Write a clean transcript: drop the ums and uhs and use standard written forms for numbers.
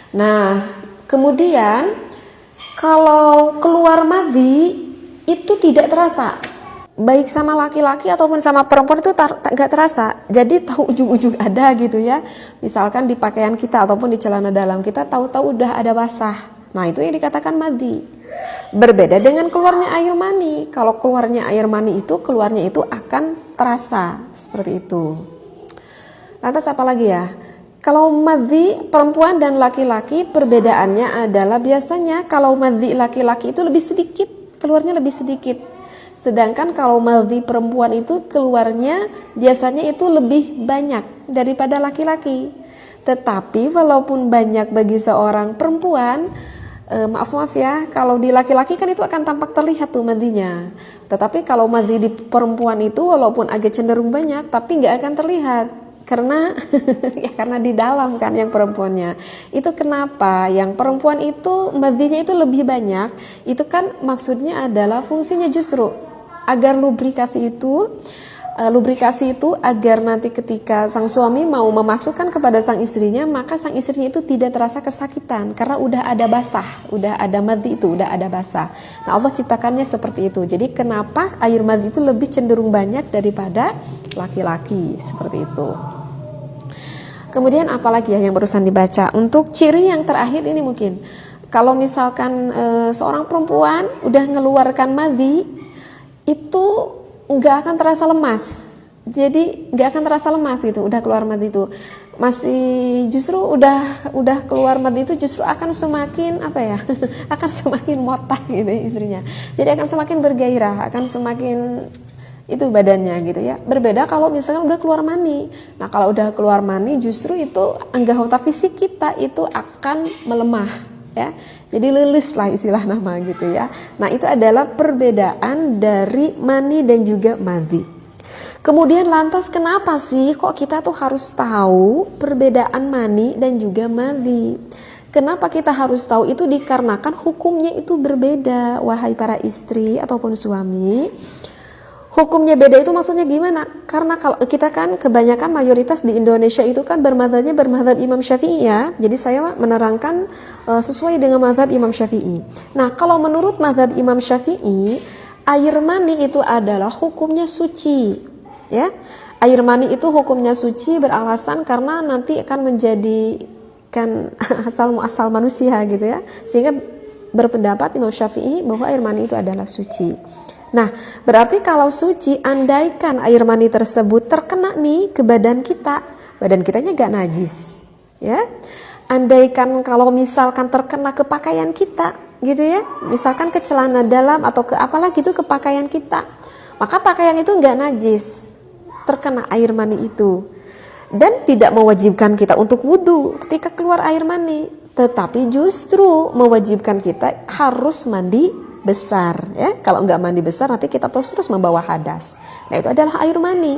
Nah, kemudian kalau keluar madhi itu tidak terasa, baik sama laki-laki ataupun sama perempuan itu nggak terasa. Jadi tahu ujung-ujung ada gitu ya. Misalkan di pakaian kita ataupun di celana dalam kita tahu-tahu udah ada basah. Nah itu yang dikatakan madhi. Berbeda dengan keluarnya air mani. Kalau keluarnya air mani itu keluarnya itu akan terasa seperti itu. Lantas apa lagi ya? Kalau madhi perempuan dan laki-laki perbedaannya adalah biasanya kalau madhi laki-laki itu lebih sedikit, keluarnya lebih sedikit. Sedangkan kalau madhi perempuan itu keluarnya biasanya itu lebih banyak daripada laki-laki. Tetapi walaupun banyak bagi seorang perempuan, maaf ya, kalau di laki-laki kan itu akan tampak terlihat tuh madhinya. Tetapi kalau madhi di perempuan itu walaupun agak cenderung banyak, tapi nggak akan terlihat. Karena ya karena di dalam kan yang perempuannya. Itu kenapa yang perempuan itu madhinya itu lebih banyak. Itu kan maksudnya adalah fungsinya justru agar lubrikasi itu agar nanti ketika sang suami mau memasukkan kepada sang istrinya, maka sang istrinya itu tidak terasa kesakitan karena udah ada basah, udah ada madhi itu, udah ada basah. Nah Allah ciptakannya seperti itu. Jadi kenapa air madhi itu lebih cenderung banyak daripada laki-laki, seperti itu. Kemudian apalagi ya yang barusan dibaca. Untuk ciri yang terakhir ini mungkin kalau misalkan seorang perempuan udah ngeluarkan madhi itu nggak akan terasa lemas. Jadi nggak akan terasa lemas gitu. Udah keluar madhi itu masih justru udah keluar madhi itu justru akan semakin apa ya? Akan semakin motah gitu ya istrinya. Jadi akan semakin bergairah, akan semakin itu badannya gitu ya. Berbeda kalau misalkan udah keluar mani. Nah kalau udah keluar mani justru itu anggota fisik kita itu akan melemah ya. Jadi lilis lah istilah nama gitu ya. Nah itu adalah perbedaan dari mani dan juga madhi. Kemudian lantas kenapa sih kok kita tuh harus tahu perbedaan mani dan juga madhi? Kenapa kita harus tahu itu? Dikarenakan hukumnya itu berbeda, wahai para istri ataupun suami. Hukumnya beda itu maksudnya gimana? Karena kalau kita kan kebanyakan mayoritas di Indonesia itu kan bermadzhabnya bermadzhab Imam Syafi'i ya. Jadi saya menerangkan sesuai dengan mazhab Imam Syafi'i. Nah, kalau menurut mazhab Imam Syafi'i, air mani itu adalah hukumnya suci, ya. Air mani itu hukumnya suci beralasan karena nanti akan menjadikan asal muasal manusia gitu ya. Sehingga berpendapat Imam Syafi'i bahwa air mani itu adalah suci. Nah, berarti kalau suci, andaikan air mani tersebut terkena nih ke badan kitanya gak najis, ya. Andaikan kalau misalkan terkena ke pakaian kita, gitu ya, misalkan ke celana dalam atau ke apalah gitu ke pakaian kita, maka pakaian itu gak najis, terkena air mani itu, dan tidak mewajibkan kita untuk wudhu ketika keluar air mani, tetapi justru mewajibkan kita harus mandi besar ya. Kalau nggak mandi besar nanti kita terus membawa hadas. Nah itu adalah air mani.